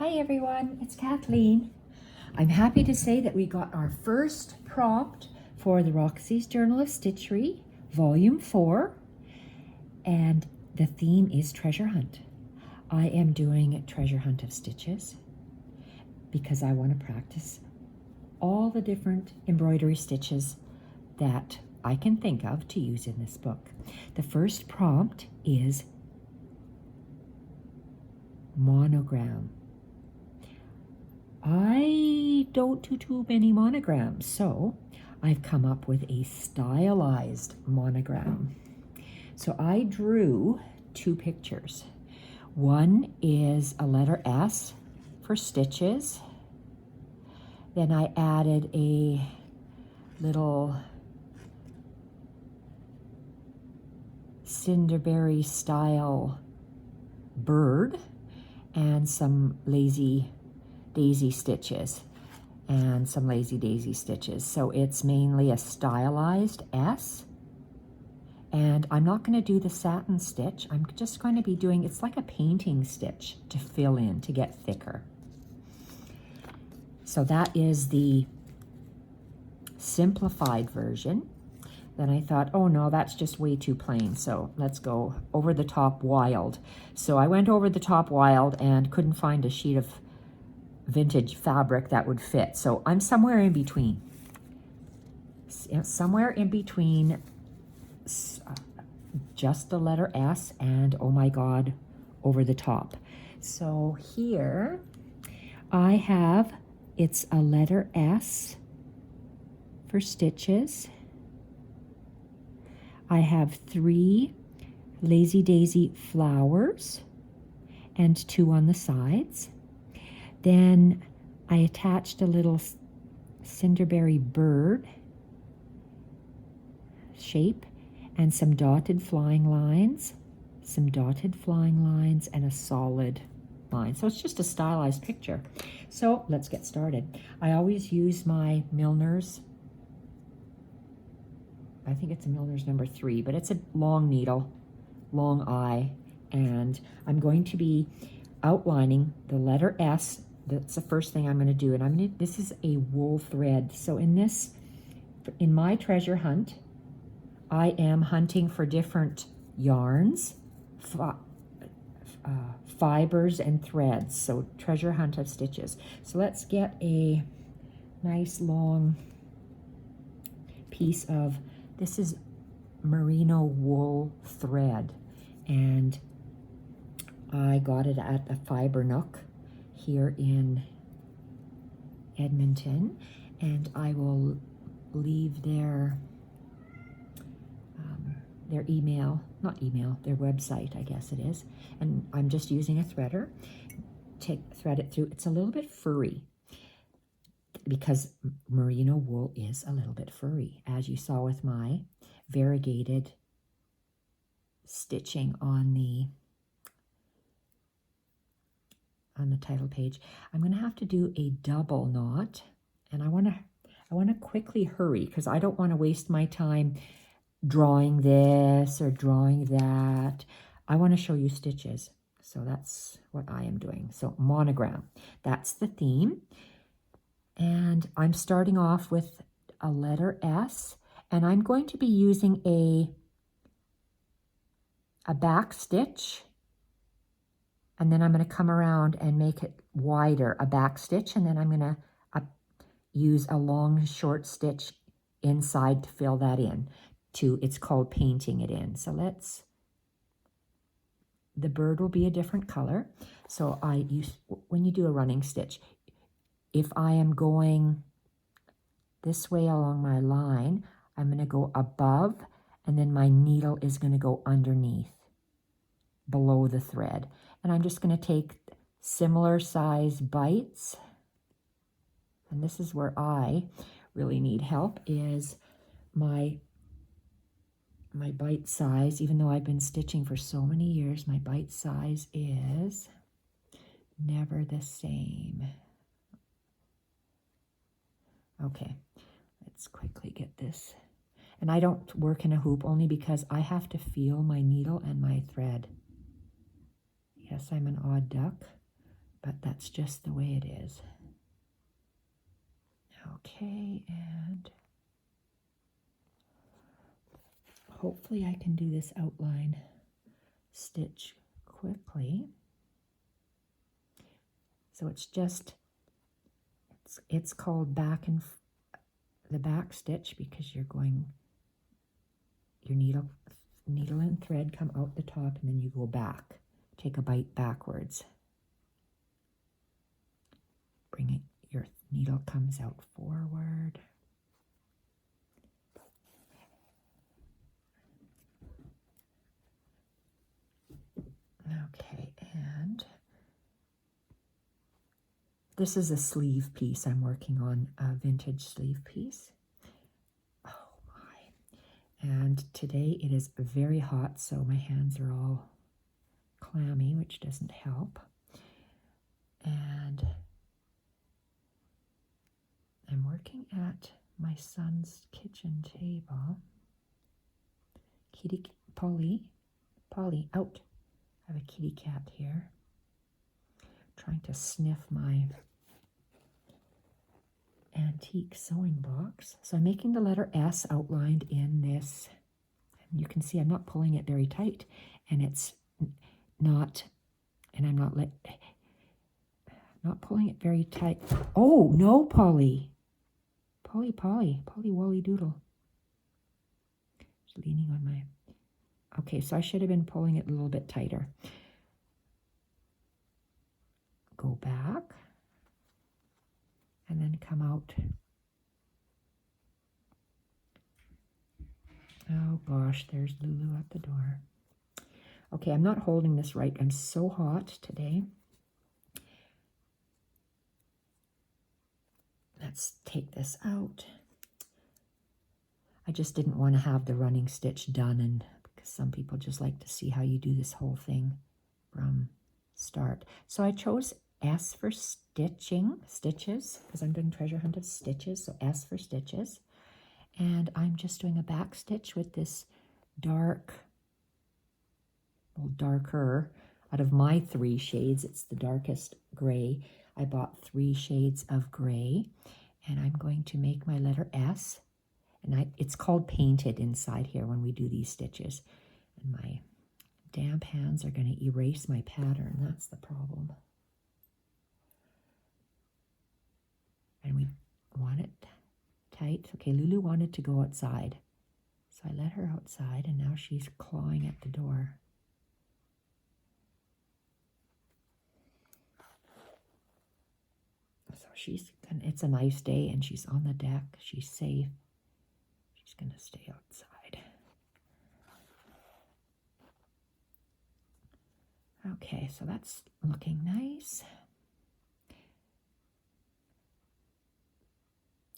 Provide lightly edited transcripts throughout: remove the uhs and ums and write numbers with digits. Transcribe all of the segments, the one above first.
Hi everyone, it's Kathleen. I'm happy to say that we got our first prompt for the Roxys Journal of Stitchery, Vol.4, and the theme is treasure hunt. I am doing treasure hunt of stitches because I want to practice all the different embroidery stitches that I can think of to use in this book. The first prompt is monogram. I don't do too many monograms, so I've come up with a stylized monogram. So I drew two pictures. One is a letter S for stitches. Then I added a little cinderberry style bird and some lazy daisy stitches and some lazy daisy stitches. So it's mainly a stylized S, and I'm not going to do the satin stitch. I'm just going to be doing, it's like a painting stitch to fill in to get thicker. So that is the simplified version. Then I thought, oh no, that's just way too plain, so let's go over the top wild. So I went over the top wild and couldn't find a sheet of vintage fabric that would fit. So I'm somewhere in between. Somewhere in between just the letter S and, oh my God, over the top. So here I have, it's a letter S for stitches. I have 3 lazy daisy flowers and 2 on the sides. Then I attached a little cinderberry bird shape and some dotted flying lines, and a solid line. So it's just a stylized picture. So let's get started. I always use my Milner's, I think it's a Milner's number 3, but it's a long needle, long eye, and I'm going to be outlining the letter S. That's the first thing I'm going to do, and this is a wool thread. So in my treasure hunt, I am hunting for different yarns, fibers and threads. So treasure hunt of stitches. So let's get a nice long piece of, this is merino wool thread, and I got it at the Fibre Nook here in Edmonton, and I will leave their their website, I guess it is. And I'm just using a threader to thread it through. It's a little bit furry because merino wool is a little bit furry, as you saw with my variegated stitching on the title page. I'm going to have to do a double knot, and I want to quickly hurry because I don't want to waste my time drawing this or drawing that. I want to show you stitches. So that's what I am doing. So monogram, that's the theme. And I'm starting off with a letter S, and I'm going to be using a back stitch, and then I'm going to come around and make it wider, a back stitch, and then I'm going to use a long short stitch inside to fill that in. It's called painting it in. So the bird will be a different color. So when you do a running stitch, if I am going this way along my line, I'm going to go above, and then my needle is going to go underneath, below the thread. And I'm just going to take similar size bites. And this is where I really need help, is my bite size. Even though I've been stitching for so many years, my bite size is never the same. Okay, let's quickly get this. And I don't work in a hoop only because I have to feel my needle and my thread. Yes, I'm an odd duck. but that's just the way it is. Okay, and hopefully I can do this outline stitch quickly. So it's just, it's called the back stitch because you're going, your needle and thread come out the top and then you go back. Take a bite backwards. Bring it, your needle comes out forward. Okay, and this is a sleeve piece I'm working on, a vintage sleeve piece. Oh my. And today it is very hot, so my hands are all clammy, which doesn't help. And I'm working at my son's kitchen table. Polly, out. I have a kitty cat here trying to sniff my antique sewing box. So I'm making the letter S outlined in this. And you can see I'm not pulling it very tight, and it's not, and I'm not pulling it very tight. Oh, no, Polly. Polly Wally Doodle. Just leaning on my, okay, so I should have been pulling it a little bit tighter. Go back, and then come out. Oh gosh, there's Lulu at the door. Okay, I'm not holding this right. I'm so hot today. Let's take this out. I just didn't want to have the running stitch done, and because some people just like to see how you do this whole thing from start. So I chose S for stitches, because I'm doing treasure hunt of stitches, so S for stitches. And I'm just doing a back stitch with this darker, out of my 3 shades, it's the darkest gray. I bought 3 shades of gray, and I'm going to make my letter S, and it's called painted inside here when we do these stitches. And my damp hands are going to erase my pattern. That's the problem. And we want it tight. Okay, Lulu wanted to go outside, so I let her outside, and now she's clawing at the door. So it's a nice day, and she's on the deck. She's safe. She's going to stay outside. Okay, so that's looking nice.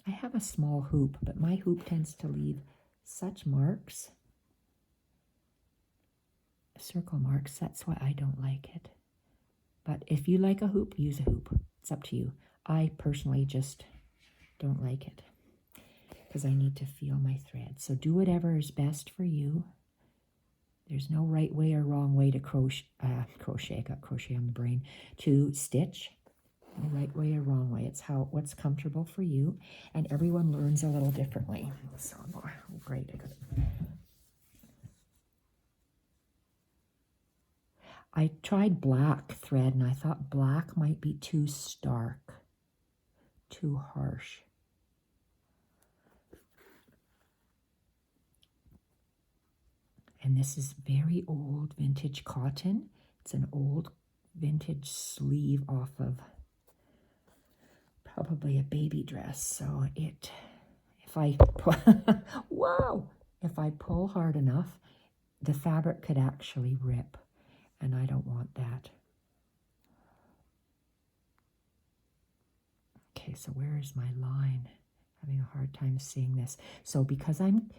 I have a small hoop, but my hoop tends to leave such marks, circle marks. That's why I don't like it. But if you like a hoop, use a hoop. It's up to you. I personally just don't like it because I need to feel my thread. So do whatever is best for you. There's no right way or wrong way to crochet, got crochet on the brain, to stitch. No right way or wrong way. It's what's comfortable for you, and everyone learns a little differently. So great, I got it. I tried black thread, and I thought black might be too stark, too harsh. And this is very old vintage cotton. It's an old vintage sleeve off of probably a baby dress. So if I pull hard enough, the fabric could actually rip, and I don't want that. Okay, so where is my line? Having a hard time seeing this. So because I'm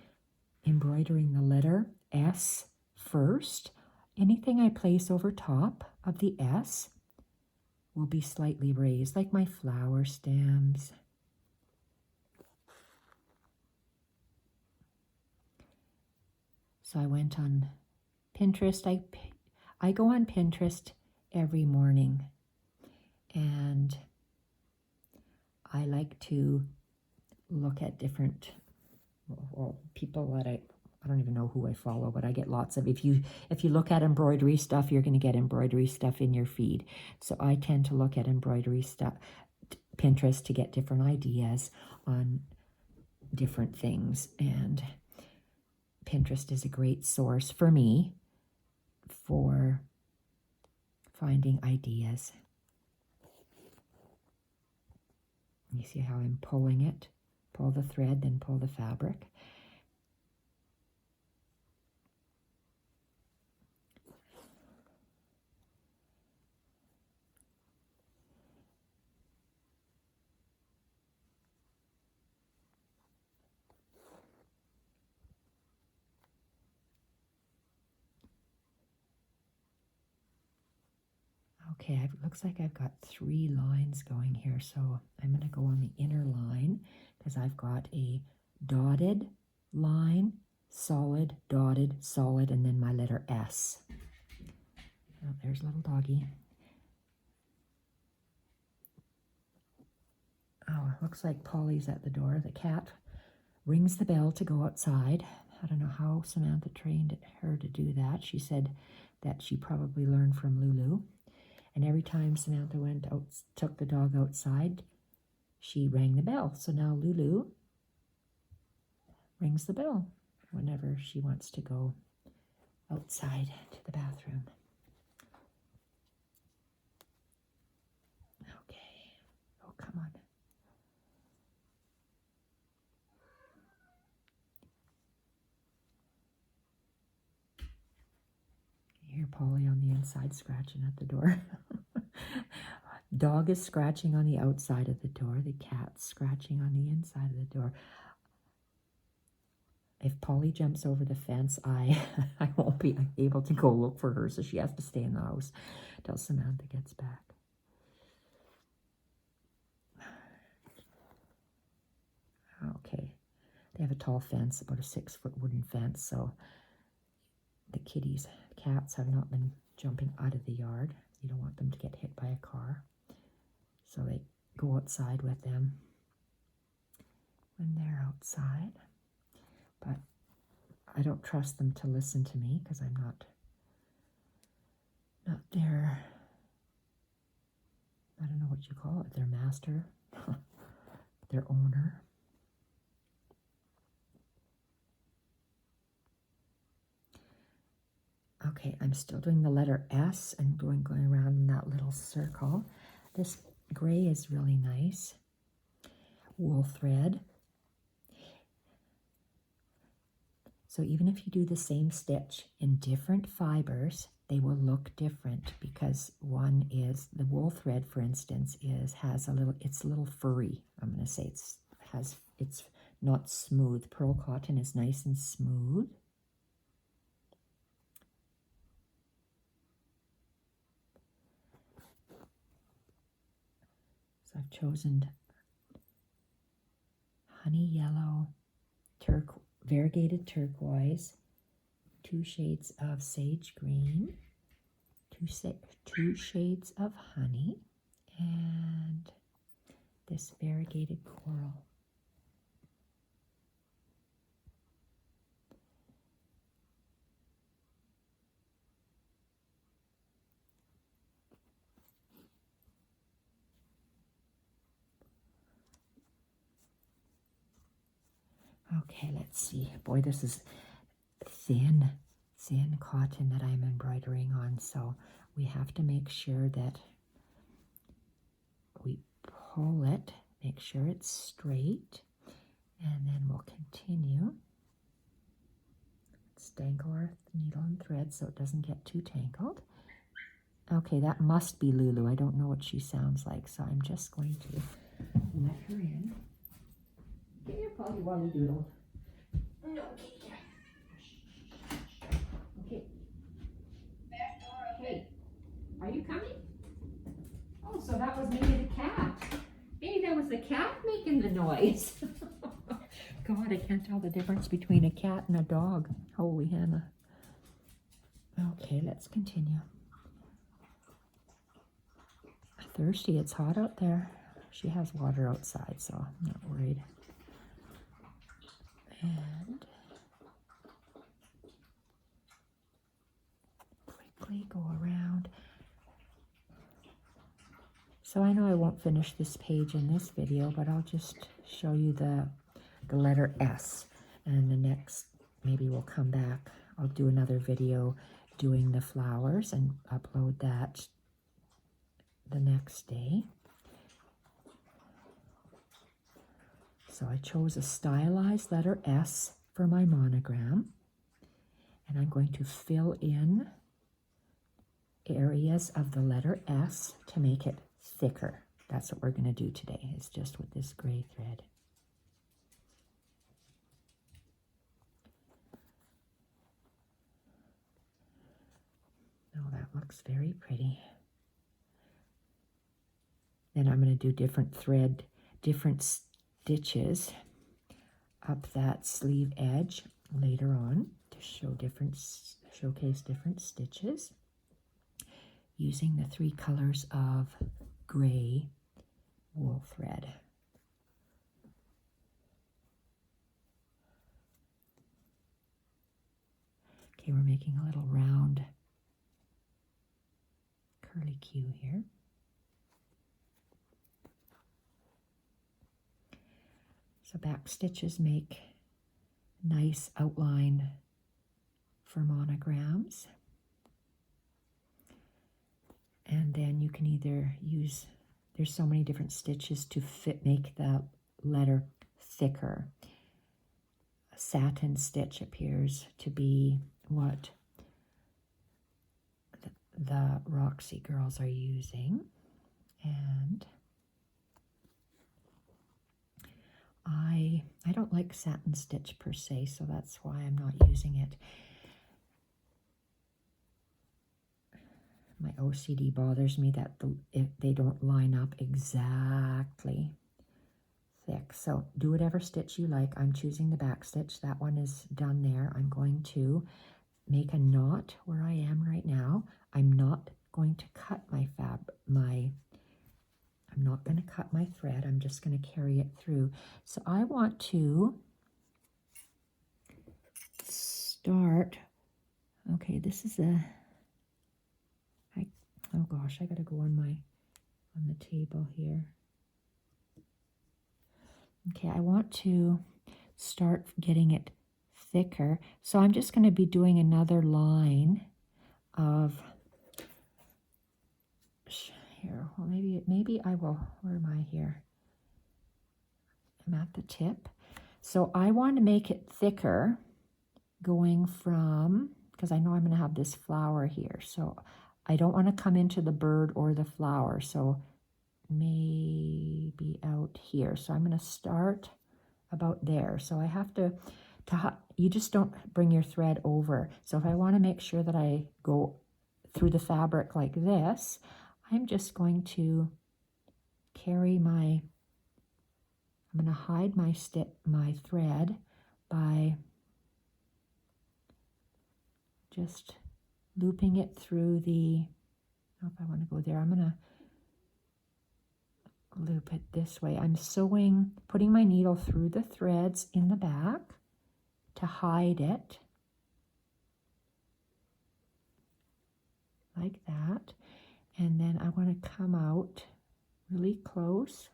embroidering the letter S first, anything I place over top of the S will be slightly raised, like my flower stems. So I went on Pinterest. I go on Pinterest every morning, like to look at different people that I don't even know who I follow, but I get lots of, if you look at embroidery stuff, you're going to get embroidery stuff in your feed. So I tend to look at embroidery stuff, Pinterest, to get different ideas on different things. And Pinterest is a great source for me for finding ideas. You see how I'm pulling it? Pull the thread, then pull the fabric. Okay, it looks like I've got 3 lines going here, so I'm going to go on the inner line because I've got a dotted line, solid, dotted, solid, and then my letter S. Oh, there's little doggy. Oh, it looks like Polly's at the door. The cat rings the bell to go outside. I don't know how Samantha trained her to do that. She said that she probably learned from Lulu. And every time Samantha went out, took the dog outside, she rang the bell. So now Lulu rings the bell whenever she wants to go outside to the bathroom. Okay. Oh, come on. You hear Polly on the inside scratching at the door. Dog is scratching on the outside of the door. The cat's scratching on the inside of the door. If Polly jumps over the fence, I won't be able to go look for her, so she has to stay in the house till Samantha gets back. Okay. They have a tall fence, about a 6-foot wooden fence, so the cats have not been jumping out of the yard. You don't want them to get hit by a car. So they go outside with them when they're outside. But I don't trust them to listen to me because I'm not their, I don't know what you call it, their master, their owner. Okay, I'm still doing the letter S and going around in that little circle. This gray is really nice. Wool thread. So even if you do the same stitch in different fibers, they will look different because one is, the wool thread, for instance, has a little, it's a little furry. I'm going to say it's not smooth. Pearl cotton is nice and smooth. So I've chosen honey yellow, variegated turquoise, 2 shades of sage green, 2 shades of honey, and this variegated coral. Okay, let's see. Boy, this is thin cotton that I'm embroidering on, so we have to make sure that we pull it, make sure it's straight, and then we'll continue. Let's dangle our needle and thread so it doesn't get too tangled. Okay, that must be Lulu. I don't know what she sounds like, so I'm just going to let her in. Get your Polly Wolly Doodle. No, okay. Hey, are you coming? Oh, so that was maybe the cat. Maybe that was the cat making the noise. God, I can't tell the difference between a cat and a dog. Holy Hannah. Okay, let's continue. Thirsty, it's hot out there. she has water outside, so I'm not worried. And quickly go around. So I know I won't finish this page in this video, but I'll just show you the letter S. And the next, maybe we'll come back. I'll do another video doing the flowers and upload that the next day. So I chose a stylized letter S for my monogram. And I'm going to fill in areas of the letter S to make it thicker. That's what we're going to do today. It's just with this gray thread. Oh, that looks very pretty. Then I'm going to do different stitches up that sleeve edge later on to showcase different stitches using the 3 colors of gray wool thread. Okay, we're making a little round curly Q here. So back stitches make nice outline for monograms. And then you can either use, there's so many different stitches to make the letter thicker. A satin stitch appears to be what the Roxy girls are using. And I don't like satin stitch per se, so that's why I'm not using it. My OCD bothers me that if they don't line up exactly thick. So do whatever stitch you like. I'm choosing the back stitch. That one is done there. I'm going to make a knot where I am right now. I'm not going to cut I'm not going to cut my thread. I'm just going to carry it through. So I want to start, okay, this is oh gosh, I got to go on the table here. Okay, I want to start getting it thicker. So I'm just going to be doing another line of, here, well maybe I will, where am I here? I'm at the tip. So I want to make it thicker going from, because I know I'm going to have this flower here. So I don't want to come into the bird or the flower. So maybe out here. So I'm going to start about there. So I have to you just don't bring your thread over. So if I want to make sure that I go through the fabric like this, I'm just going to carry I'm going to hide my thread by just looping it through the, if I want to go there, I'm going to loop it this way. I'm sewing, putting my needle through the threads in the back to hide it, like that. And then I want to come out really close.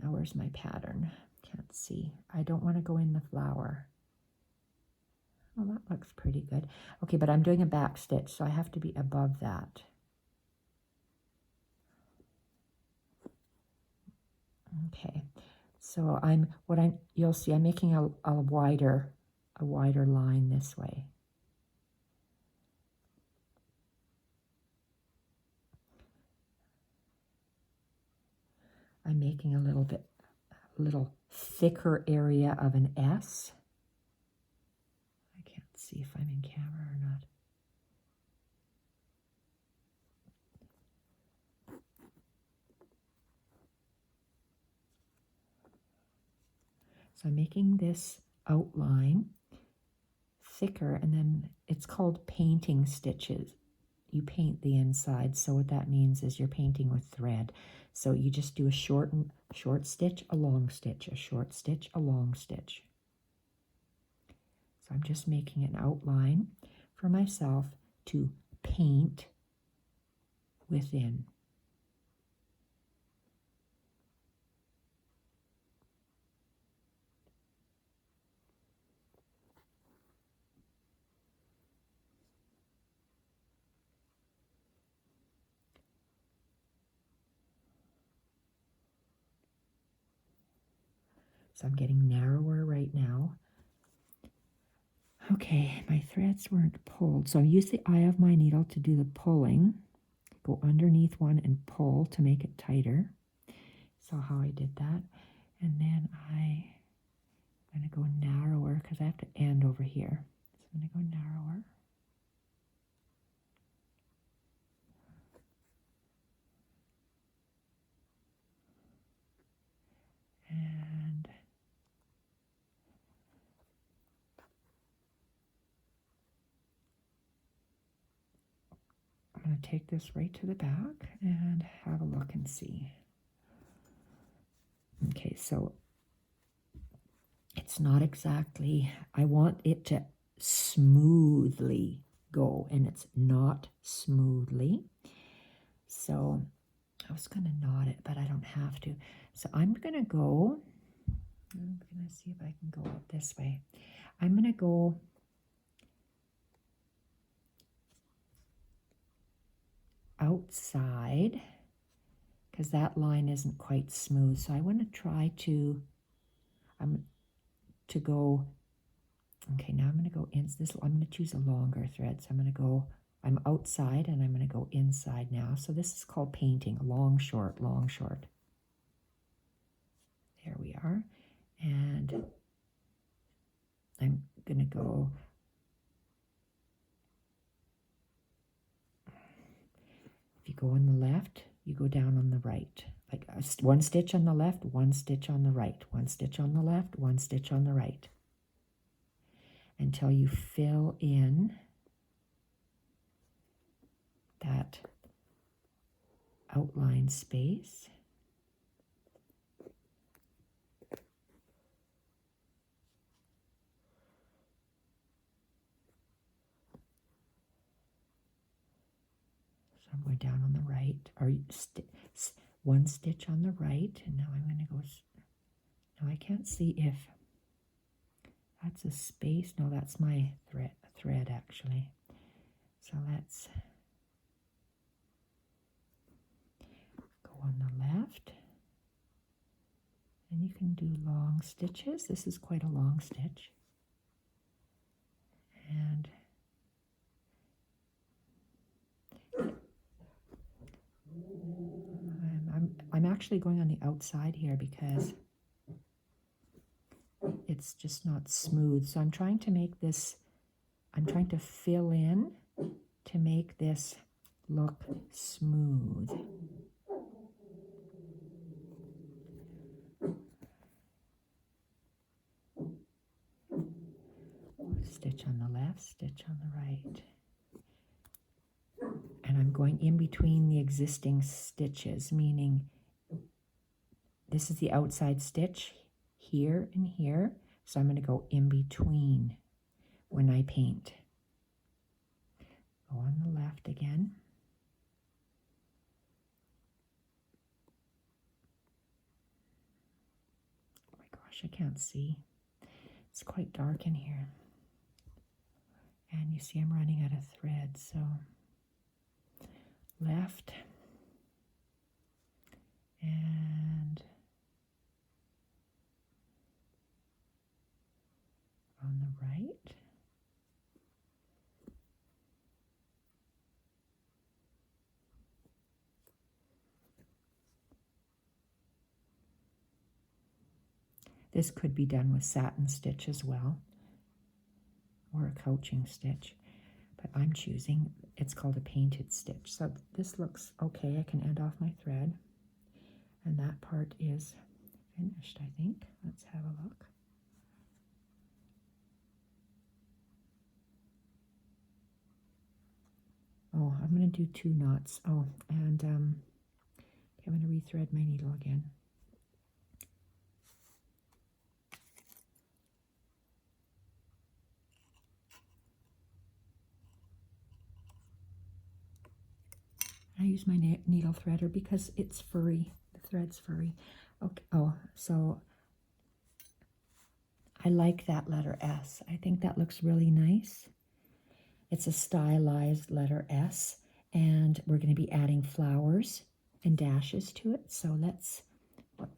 Now where's my pattern? Can't see. I don't want to go in the flower. Well, that looks pretty good. Okay, but I'm doing a back stitch, so I have to be above that. Okay, so you'll see I'm making a wider line this way. I'm making a little thicker area of an S. I can't see if I'm in camera or not. So I'm making this outline thicker, and then it's called painting stitches. you paint the inside. So what that means is you're painting with thread. So you just do a short stitch, a long stitch, a short stitch, a long stitch. So I'm just making an outline for myself to paint within. So I'm getting narrower right now. Okay, my threads weren't pulled, so I use the eye of my needle to do the pulling. Go underneath one and pull to make it tighter. So how I did that. And then I'm going to go narrower because I have to end over here. So I'm going to go narrower. And I'm going to take this right to the back and have a look and see. Okay, so it's not exactly, I want it to smoothly go, and it's not smoothly. So I was going to knot it, but I don't have to. So I'm going to see if I can go out this way. I'm going to go outside because that line isn't quite smooth. So I want to try to, go, okay, now I'm going to go in this, I'm going to choose a longer thread. So I'm outside and I'm going to go inside now. So this is called painting, long, short, long, short. There we are. And I'm going to go, if you go on the left, you go down on the right. Like one stitch on the left, one stitch on the right, one stitch on the left, one stitch on the right. Until you fill in that outline space. So I'm going down on the right, or one stitch on the right, and now I'm going to go, now I can't see if that's a space. No, that's my thread actually. So let's go on the left. And you can do long stitches. This is quite a long stitch. And I'm actually going on the outside here because it's just not smooth. So I'm trying to make this, I'm trying to fill in to make this look smooth. Stitch on the left, stitch on the right. And I'm going in between the existing stitches, meaning this is the outside stitch here and here. So I'm going to go in between when I paint. Go on the left again. Oh my gosh, I can't see. It's quite dark in here. And you see I'm running out of thread, so left and on the right. This could be done with satin stitch as well, or a couching stitch, but I'm choosing, it's called a painted stitch. So this looks okay. I can end off my thread, and that part is finished, I think. Let's have a look. Oh, I'm going to do 2 knots. Oh, and I'm going to rethread my needle again. I use my needle threader because it's furry. The thread's furry. Okay. Oh, so I like that letter S. I think that looks really nice. It's a stylized letter S, and we're going to be adding flowers and dashes to it. So let's, oh,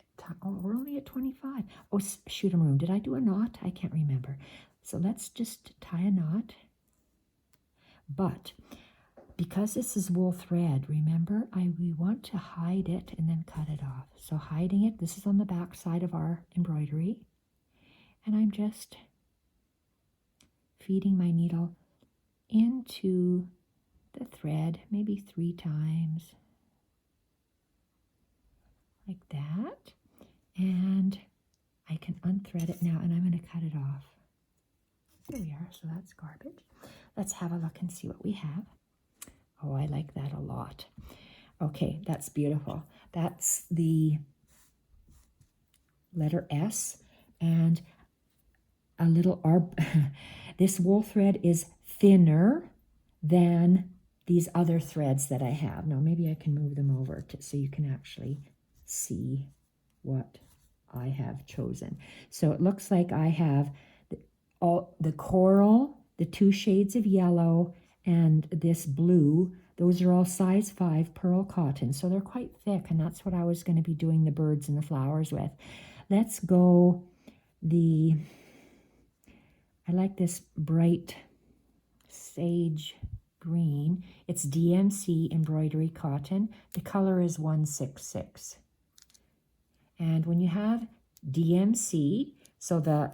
we're only at 25. Oh, shoot 'em room. Did I do a knot? I can't remember. So let's just tie a knot. But because this is wool thread, remember, we want to hide it and then cut it off. So hiding it, this is on the back side of our embroidery. And I'm just feeding my needle into the thread, maybe 3 times, like that. And I can unthread it now, and I'm going to cut it off. There we are, so that's garbage. Let's have a look and see what we have. Oh, I like that a lot. Okay, that's beautiful. That's the letter S, and a little this wool thread is thinner than these other threads that I have. Now maybe I can move them over so you can actually see what I have chosen. So it looks like I have all the coral, the 2 shades of yellow, and this blue. Those are all size 5 Perle Cotton, so they're quite thick, and that's what I was going to be doing the birds and the flowers with. Let's go I like this bright sage green. It's DMC embroidery cotton. The color is 166. And when you have DMC, so the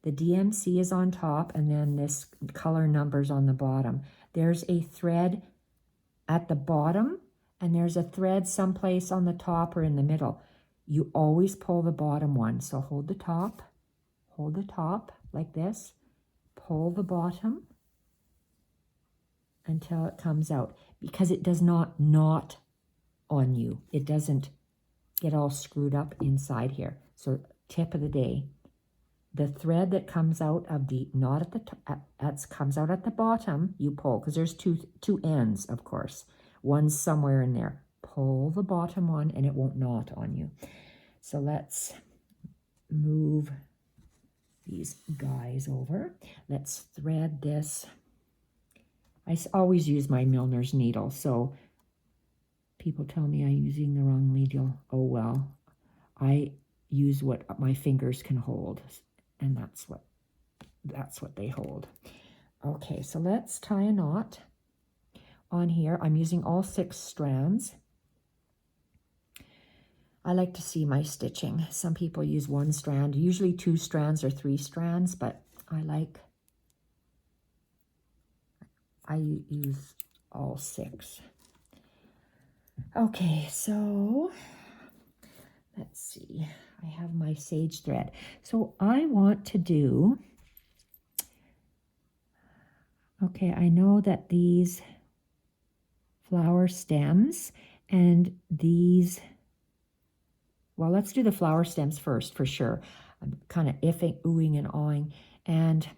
DMC is on top, and then this color number's on the bottom. There's a thread at the bottom, and there's a thread someplace on the top or in the middle. You always pull the bottom one. So hold the top like this, pull the bottom until it comes out, because it does not knot on you. It doesn't get all screwed up inside here. So tip of the day, the thread that comes out of the knot at the top, comes out at the bottom, you pull, because there's two ends, of course. One's somewhere in there. Pull the bottom one and it won't knot on you. So let's move these guys over. Let's thread this. I always use my milliner's needle, so people tell me I'm using the wrong needle. Oh well, I use what my fingers can hold, and that's what they hold. Okay, so let's tie a knot on here. I'm using all 6 strands. I like to see my stitching. Some people use 1 strand, usually 2 strands or 3 strands, but I use all 6. Okay, so let's see. I have my sage thread. So I want to do, okay, I know that these flower stems and these, well, let's do the flower stems first for sure. I'm kind of oohing and awing. And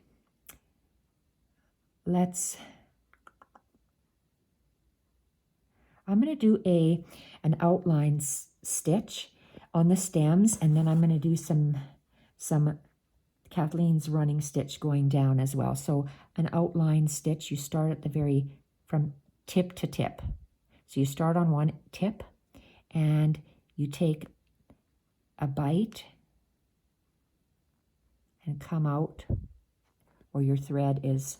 I'm going to do an outline stitch on the stems, and then I'm going to do some Kathleen's running stitch going down as well. So an outline stitch, you start at from tip to tip. So you start on one tip and you take a bite and come out where your thread is,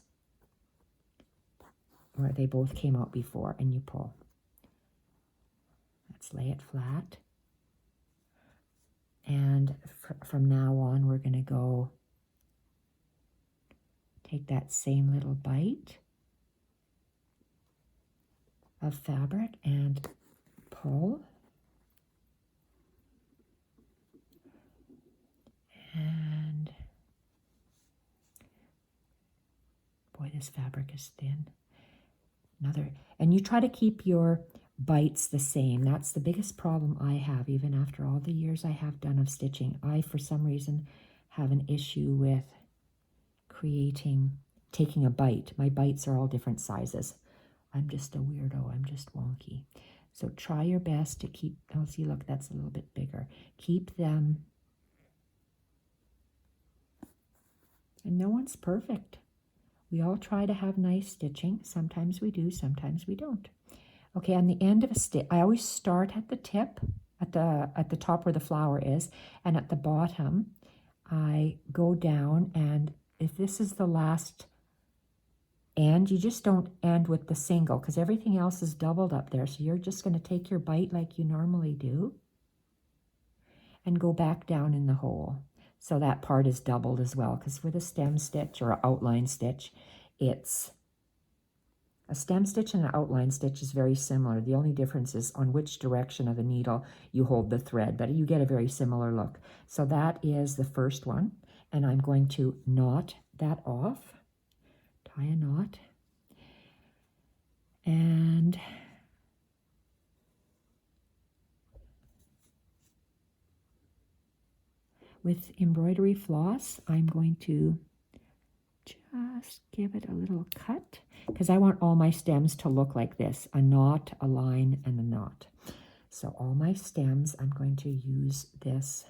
where they both came out before, and you pull. Let's lay it flat. And from now on, we're going to go take that same little bite of fabric and pull. And boy, this fabric is thin. And you try to keep your bites the same. That's the biggest problem I have, even after all the years I have done of stitching. I, for some reason, have an issue with taking a bite. My bites are all different sizes. I'm just a weirdo. I'm just wonky. So try your best to keep, oh, see, look, that's a little bit bigger. Keep them, and no one's perfect. We all try to have nice stitching. Sometimes we do, sometimes we don't. Okay, on the end of a stitch, I always start at the tip, at the top where the flower is, and at the bottom, I go down, and if this is the last end, you just don't end with the single, because everything else is doubled up there. So you're just going to take your bite like you normally do, and go back down in the hole. So that part is doubled as well, because with a stem stitch or an outline stitch, it's a stem stitch and an outline stitch is very similar. The only difference is on which direction of the needle you hold the thread, but you get a very similar look. So that is the first one, and I'm going to knot that off, tie a knot, and with embroidery floss, I'm going to just give it a little cut, because I want all my stems to look like this, a knot, a line, and a knot. So all my stems, I'm going to use this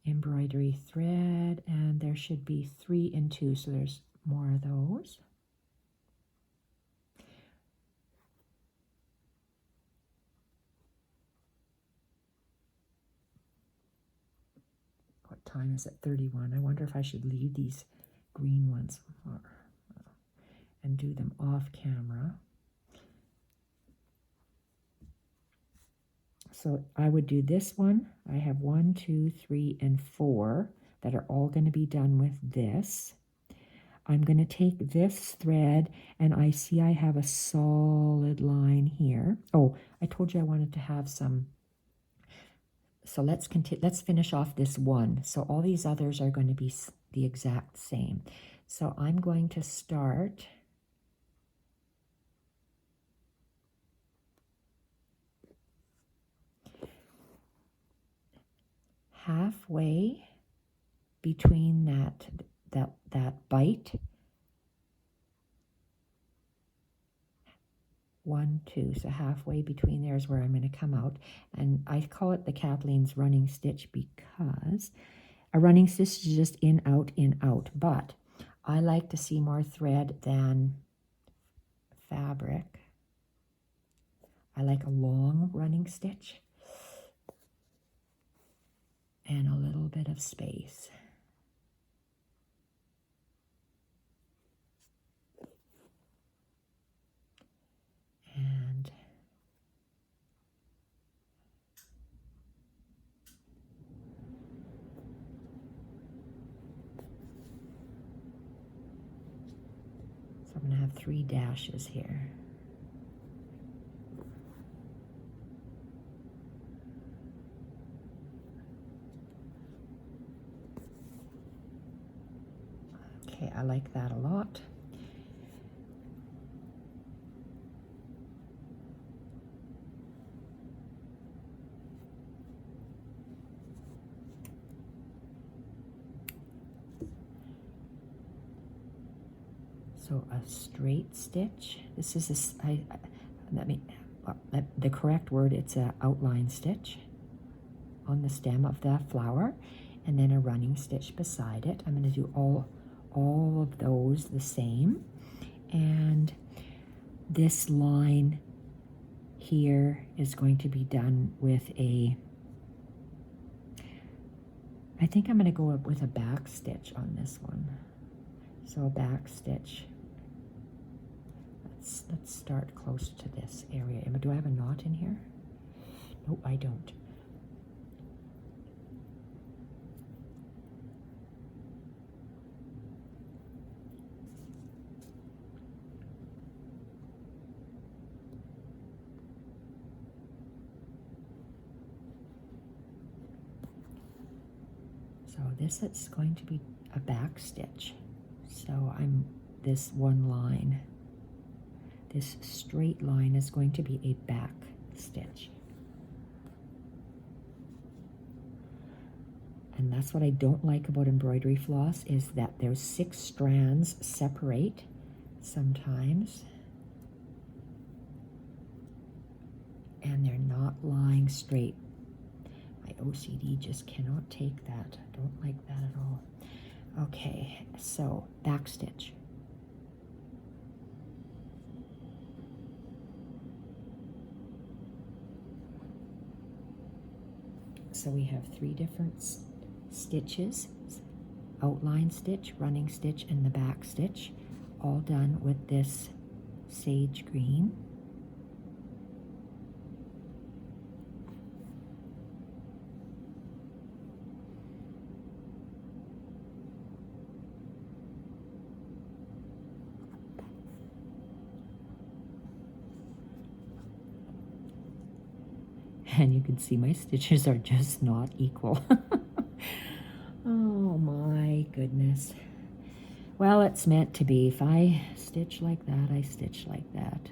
embroidery thread, and there should be 3 and 2, so there's more of those. What time is it? 31. I wonder if I should leave these green ones and do them off camera. So I would do this one. I have 1, 2, 3, and 4 that are all going to be done with this. I'm going to take this thread, and I see I have a solid line here. Oh, I told you I wanted to have some. So let's finish off this one. So all these others are going to be the exact same. So I'm going to start halfway between that bite. 1, 2, so halfway between there is where I'm going to come out, and I call it the Kathleen's running stitch because a running stitch is just in, out, but I like to see more thread than fabric. I like a long running stitch and a little bit of space. And so I'm going to have 3 dashes here. Okay, I like that a lot. So a straight stitch. This is the correct word. It's an outline stitch on the stem of the flower, and then a running stitch beside it. I'm going to do all of those the same, and this line here is going to be done with a. I think I'm going to go up with a back stitch on this one. So a back stitch. Let's start close to this area. Do I have a knot in here? Nope, I don't. So this is going to be a back stitch. So I'm this one line. this straight line is going to be a back stitch. And that's what I don't like about embroidery floss, is that there's 6 strands separate sometimes. And they're not lying straight. My OCD just cannot take that. I don't like that at all. Okay, so back stitch. So we have 3 different stitches: outline stitch, running stitch, and the back stitch, all done with this sage green. And you can see my stitches are just not equal. Oh my goodness. Well, it's meant to be. If I stitch like that, I stitch like that.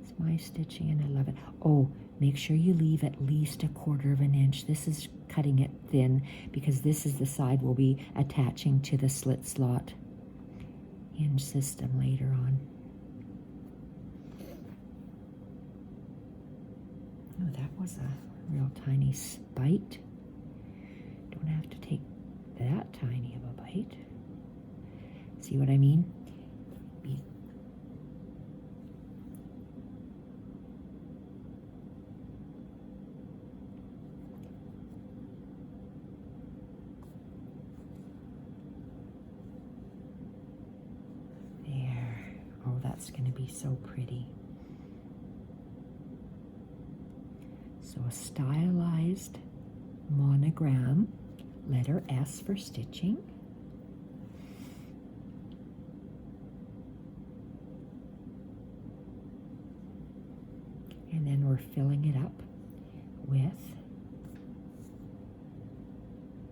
It's my stitching and I love it. Oh, make sure you leave at least 1/4 inch. This is cutting it thin because this is the side we'll be attaching to the slit slot hinge system later on. Oh, that was a real tiny bite. Don't have to take that tiny of a bite. See what I mean? There. Oh, that's going to be so pretty. So a stylized monogram, letter S for stitching. And then we're filling it up with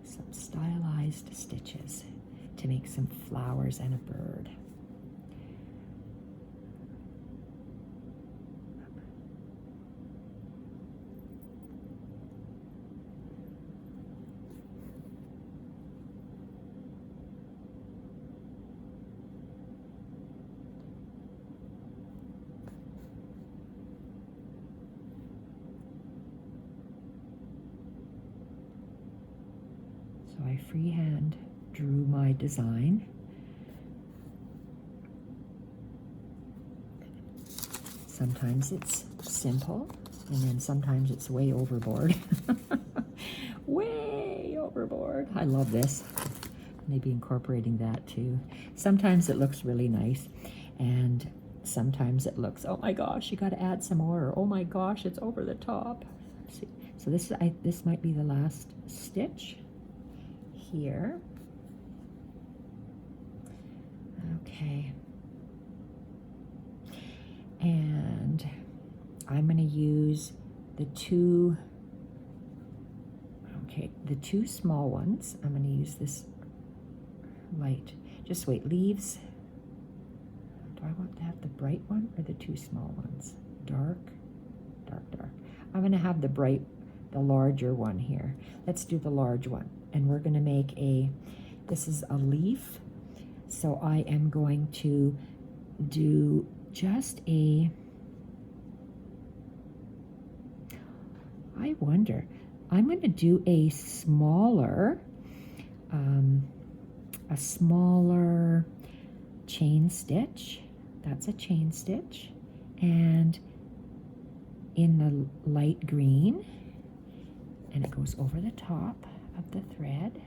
some stylized stitches to make some flowers and a bird. So I freehand drew my design. Sometimes it's simple, and then sometimes it's way overboard. Way overboard. I love this. Maybe incorporating that too. Sometimes it looks really nice, and sometimes it looks, oh my gosh, you got to add some more. Or, oh my gosh, it's over the top. Let's see. So this might be the last stitch here. Okay. And I'm going to use the two small ones. I'm going to use this light. Just wait, leaves. Do I want to have the bright one or the 2 small ones? Dark, dark, dark. I'm going to have the larger one here. Let's do the large one. And we're going to make this is a leaf. So I am going to do just I wonder, I'm going to do a smaller chain stitch. That's a chain stitch. And in the light green, and it goes over the top of the thread.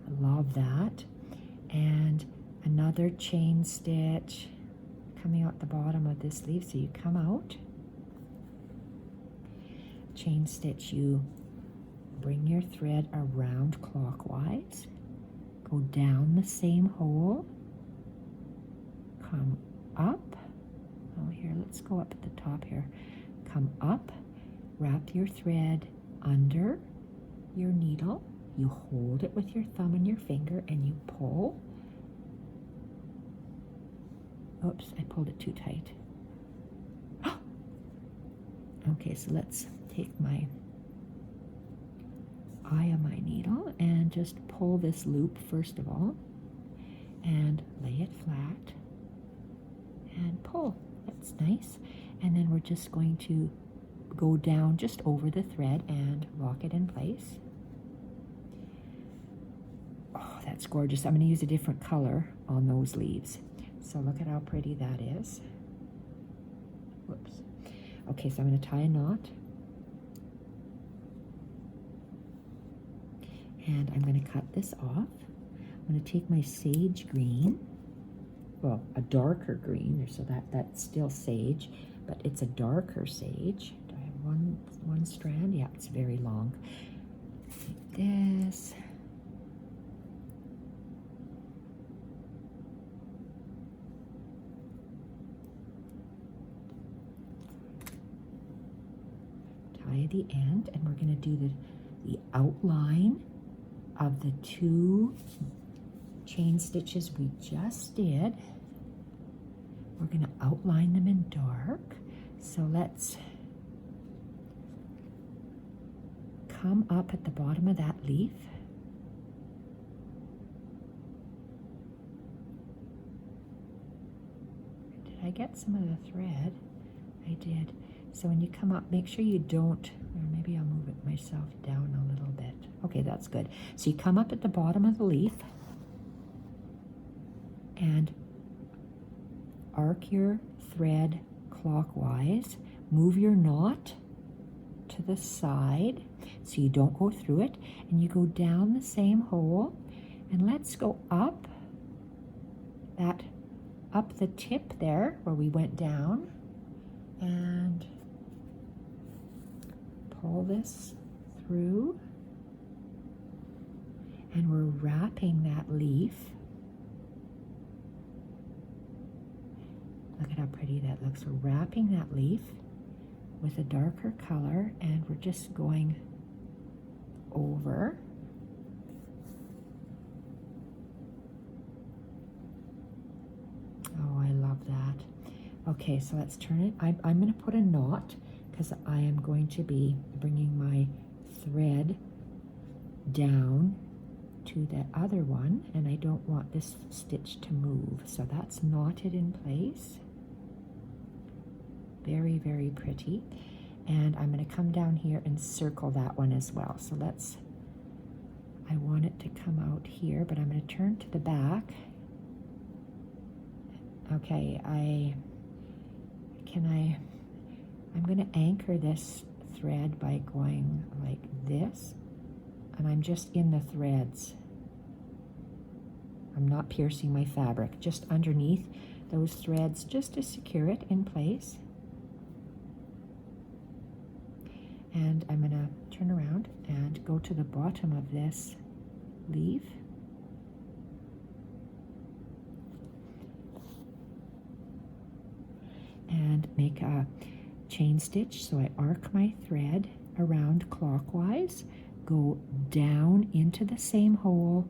I love that. And another chain stitch coming out the bottom of this leaf. So you come out, chain stitch, you bring your thread around clockwise, go down the same hole, come up. Oh, here, let's go up at the top here. Come up, wrap your thread under your needle. You hold it with your thumb and your finger and you pull. Oops, I pulled it too tight. Okay, so let's take my eye of my needle and just pull this loop first of all and lay it flat and pull. That's nice. And then we're just going to go down just over the thread and lock it in place. Oh, that's gorgeous. I'm going to use a different color on those leaves. So look at how pretty that is. Whoops. Okay, so I'm going to tie a knot. And I'm going to cut this off. I'm going to take my sage green, well, a darker green, so that's still sage, but it's a darker sage. Do I have one strand? Yeah, it's very long. Like this. Tie the end, and we're going to do the outline of the 2 chain stitches we just did. We're going to outline them in dark. So let's come up at the bottom of that leaf. Did I get some of the thread? I did. So when you come up, make sure you don't, or maybe I'll move it myself down a little bit. Okay, that's good. So you come up at the bottom of the leaf and arc your thread clockwise. Move your knot to the side so you don't go through it, and you go down the same hole, and let's go up the tip there where we went down and pull this through, and we're wrapping that leaf. Look at how pretty that looks. We're wrapping that leaf with a darker color, and we're just going over. Oh, I love that. Okay, so let's turn it. I'm going to put a knot because I am going to be bringing my thread down to the other one, and I don't want this stitch to move. So that's knotted in place. Very, very pretty. And I'm going to come down here and circle that one as well. So I want it to come out here, but I'm going to turn to the back. Okay, I'm going to anchor this thread by going like this, and I'm just in the threads. I'm not piercing my fabric, just underneath those threads, just to secure it in place. And I'm going to turn around and go to the bottom of this leaf. And make a chain stitch. So I arc my thread around clockwise, go down into the same hole,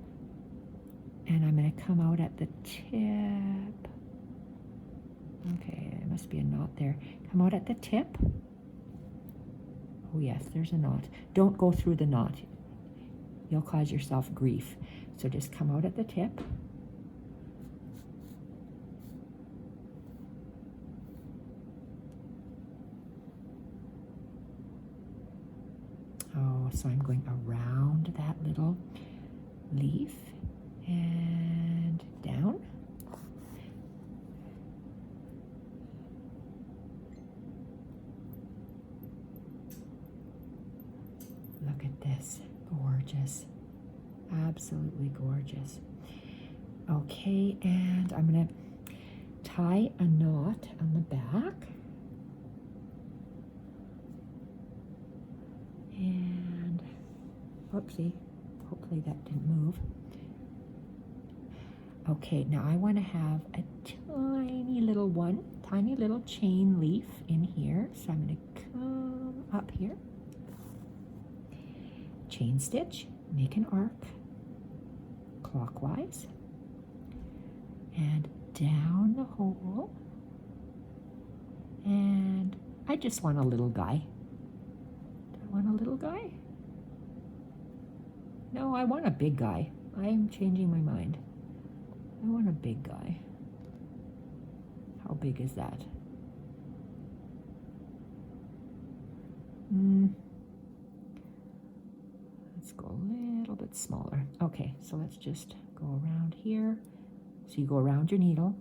and I'm going to come out at the tip. Okay, there must be a knot there. Come out at the tip. Oh yes, there's a knot. Don't go through the knot. You'll cause yourself grief. So just come out at the tip. Oh, so I'm going around that little leaf and down. Look at this, gorgeous, absolutely gorgeous. Okay, and I'm going to tie a knot on the back. And, whoopsie, hopefully that didn't move. Okay, now I want to have a tiny little chain leaf in here. So I'm going to come up here, chain stitch, make an arc clockwise, and down the hole. And I just want a little guy. Do I want a little guy? No, I want a big guy. I'm changing my mind. I want a big guy. How big is that? Let's go a little bit smaller. Okay, so let's just go around here. So you go around your needle.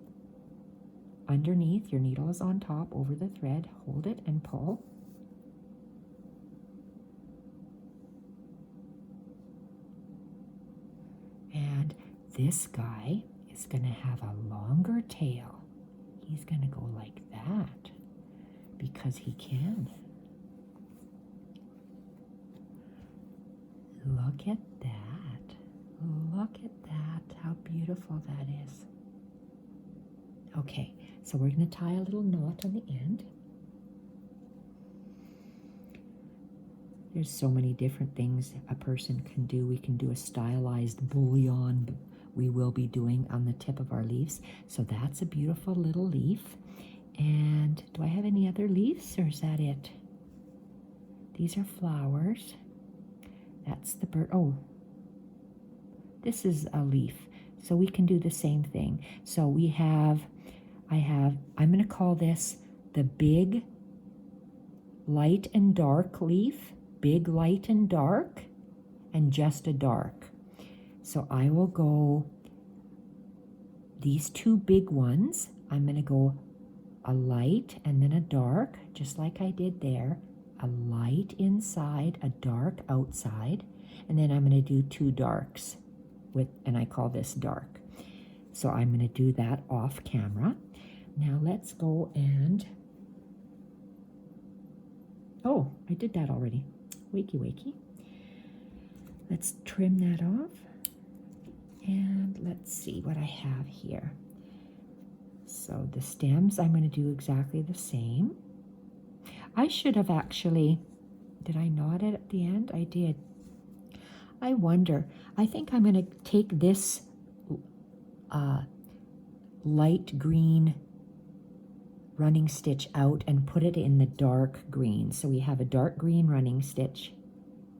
Underneath, your needle is on top over the thread. Hold it and pull. And this guy is going to have a longer tail. He's going to go like that because he can. Look at that. Look at that. How beautiful that is. Okay, so we're going to tie a little knot on the end. There's so many different things a person can do. We can do a stylized bullion we will be doing on the tip of our leaves. So that's a beautiful little leaf. And do I have any other leaves or is that it? These are flowers. That's the bird. Oh, this is a leaf. So we can do the same thing. So we have, I'm going to call this the big light and dark leaf. Big, light, and dark, and just a dark. So I will go, these two big ones, I'm going to go a light and then a dark, just like I did there. A light inside, a dark outside, and then I'm going to do two darks, and I call this dark. So I'm going to do that off camera. Now let's go and, oh, I did that already. Wakey, wakey. Let's trim that off. And let's see what I have here. So the stems, I'm going to do exactly the same. I should have actually, did I knot it at the end? I did. I wonder, I think I'm going to take this light green running stitch out and put it in the dark green. So we have a dark green running stitch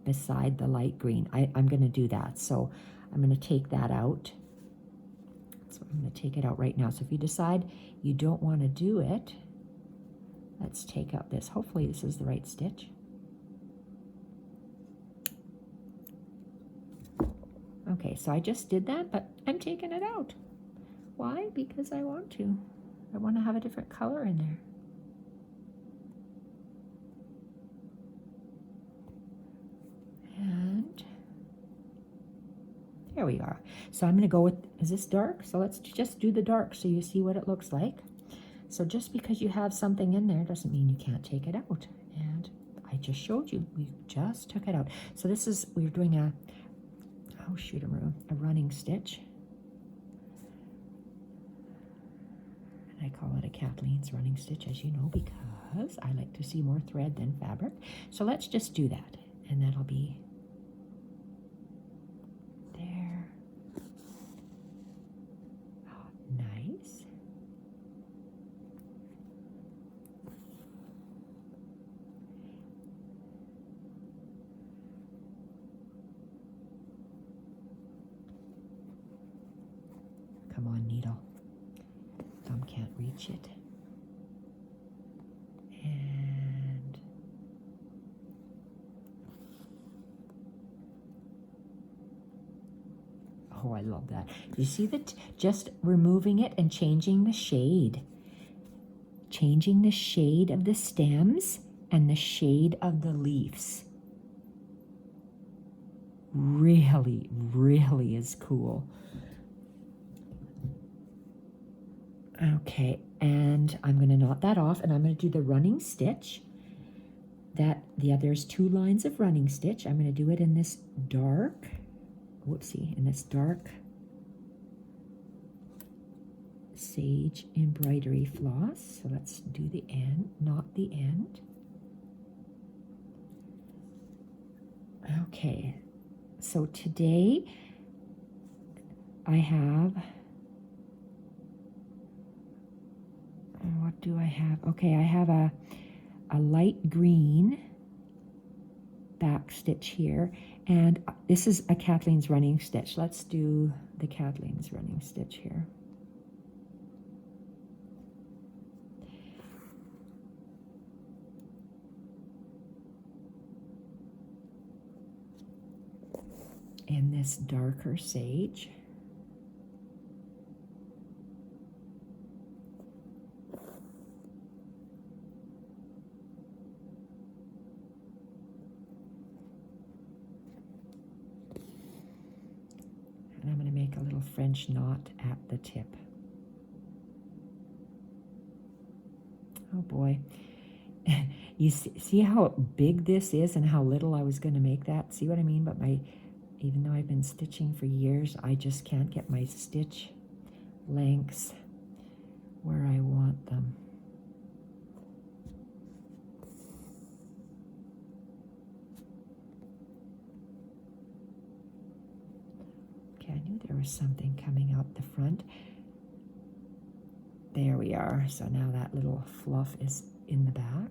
beside the light green. I'm going to do that. So I'm going to take that out. So I'm going to take it out right now. So if you decide you don't want to do it, let's take out this. Hopefully this is the right stitch. Okay, so I just did that, but I'm taking it out. Why? Because I want to. I want to have a different color in there. And there we are. So I'm going to go with, is this dark? So let's just do the dark so you see what it looks like. So just because you have something in there doesn't mean you can't take it out. And I just showed you. We just took it out. So this is, we're doing a, oh shoot, a running stitch. I call it a Kathleen's running stitch, as you know, because I like to see more thread than fabric. So let's just do that, and that'll be there. Oh, nice. Come on, needle. Thumb can't reach it. And oh, I love that. You see that? Just removing it and changing the shade. Changing the shade of the stems and the shade of the leaves. Really, really is cool. Okay, and I'm going to knot that off, and I'm going to do the running stitch. There's 2 lines of running stitch. I'm going to do it in this dark, whoopsie, in this dark sage embroidery floss. So let's do the end, knot the end. Okay, so today I have What do I have? Okay, I have a light green back stitch here, and this is a Kathleen's running stitch. Let's do the Kathleen's running stitch here. In this darker sage. And I'm going to make a little French knot at the tip. Oh boy. You see how big this is and how little I was going to make that? See what I mean? But even though I've been stitching for years, I just can't get my stitch lengths where I want them. Okay, I knew there was something coming out the front. There we are. So now that little fluff is in the back.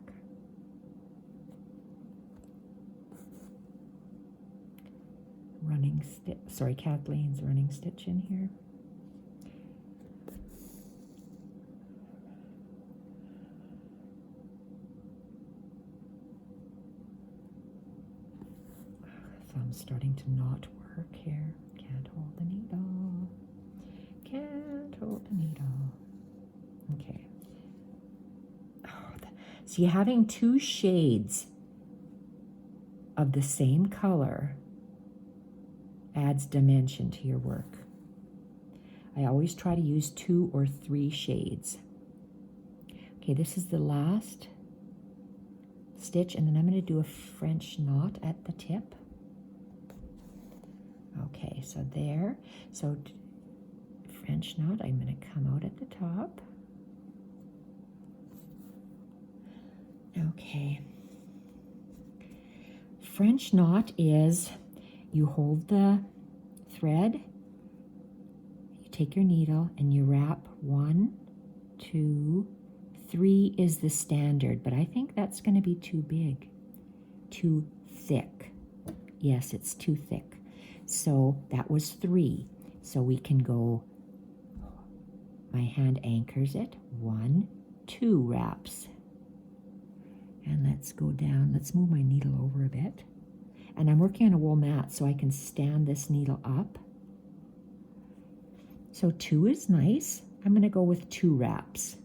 Running stitch, sorry, Kathleen's running stitch in here. Thumb's starting to not work here. Can't hold the needle. Can't hold the needle. Okay. Oh, see, having two shades of the same color adds dimension to your work. I always try to use 2 or 3 shades. Okay, this is the last stitch, and then I'm going to do a French knot at the tip. Okay, so there. So French knot, I'm going to come out at the top. Okay. French knot is you hold the thread, you take your needle, and you wrap 1, 2, 3 is the standard, but I think that's going to be too big, too thick. Yes, it's too thick. So that was 3. So we can go, my hand anchors it, 1, 2 wraps. And let's go down, let's move my needle over a bit. And I'm working on a wool mat, so I can stand this needle up. So 2 is nice. I'm going to go with 2 wraps.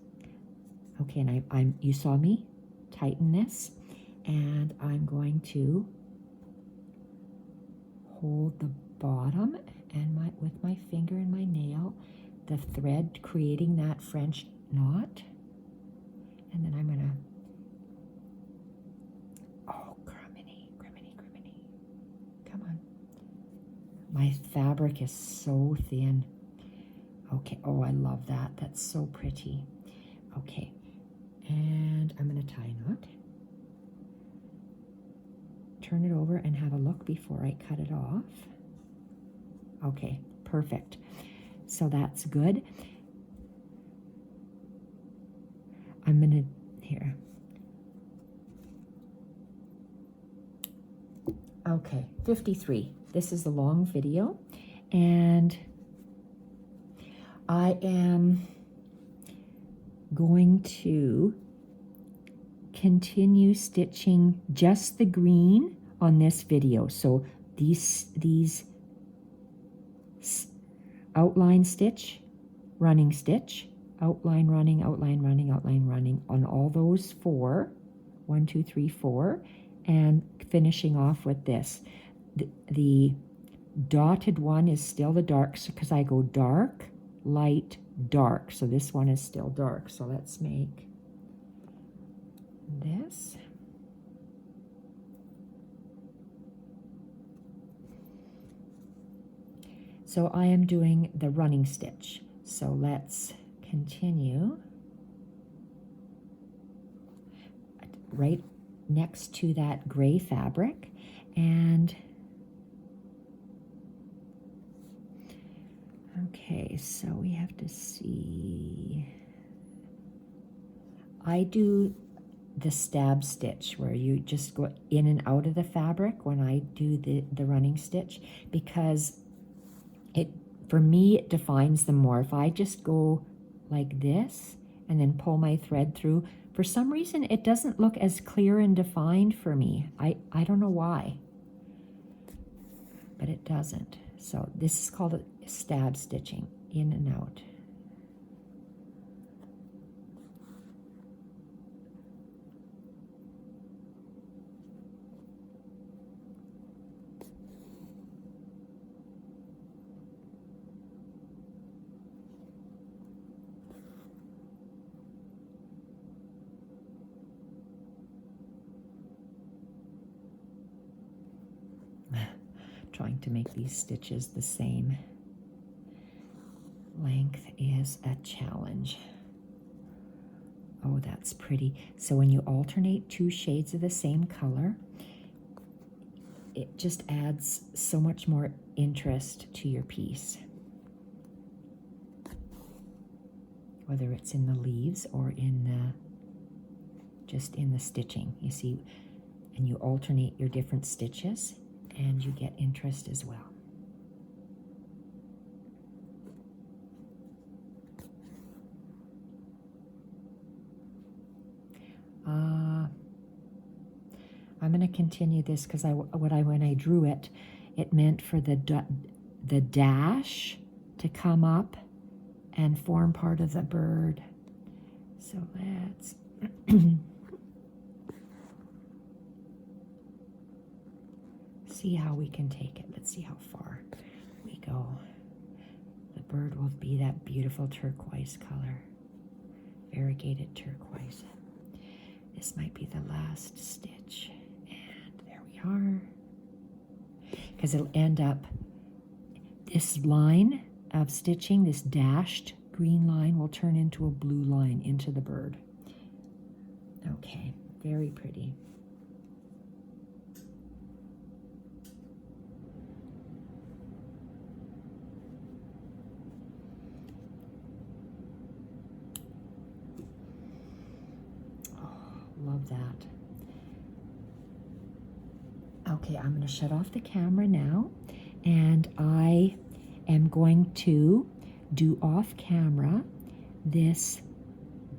Okay, and you saw me tighten this, and I'm going to hold the bottom and with my finger and my nail, the thread creating that French knot, and then I'm going to my fabric is so thin. Okay, oh, I love that. That's so pretty. Okay, and I'm going to tie a knot. Turn it over and have a look before I cut it off. Okay, perfect. So that's good. I'm going to, here. Okay, 53. This is a long video, and I am going to continue stitching just the green on this video. So these outline stitch, running stitch, outline running, outline running, outline running on all those 4, 1, 2, 3, 4, and finishing off with this. The dotted one is still the dark, because I go dark, light, dark. So this one is still dark. So let's make this. So I am doing the running stitch. So let's continue. Right next to that gray fabric, and okay, so we have to see. I do the stab stitch where you just go in and out of the fabric when I do the running stitch, because for me it defines them more. If I just go like this and then pull my thread through, for some reason it doesn't look as clear and defined for me. I don't know why, but it doesn't. So this is called a stab stitching, in and out. Trying to make these stitches the same length is a challenge. Oh, that's pretty. So when you alternate 2 shades of the same color, it just adds so much more interest to your piece. Whether it's in the leaves or just in the stitching, you see, and you alternate your different stitches, and you get interest as well. I'm going to continue this because when I drew it, it meant for the dash to come up and form part of the bird. So let's see how we can take it. Let's see how far we go. The bird will be that beautiful turquoise color, variegated turquoise. This might be the last stitch, and there we are. Because it'll end up, this line of stitching, this dashed green line, will turn into a blue line into the bird. Okay, very pretty. Love that. Okay, I'm going to shut off the camera now, and I am going to do off camera this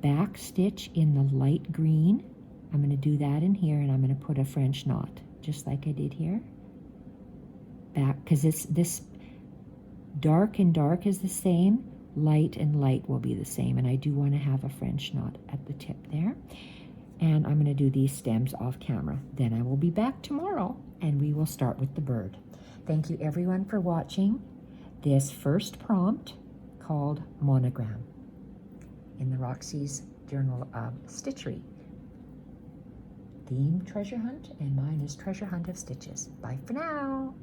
back stitch in the light green. I'm going to do that in here, and I'm going to put a French knot just like I did here. Back, because this dark and dark is the same, light and light will be the same, and I do want to have a French knot at the tip there. And I'm going to do these stems off camera. Then I will be back tomorrow, and we will start with the bird. Thank you everyone for watching this first prompt called Monogram in the Roxys Journal of Stitchery. Theme Treasure Hunt, and mine is Treasure Hunt of Stitches. Bye for now.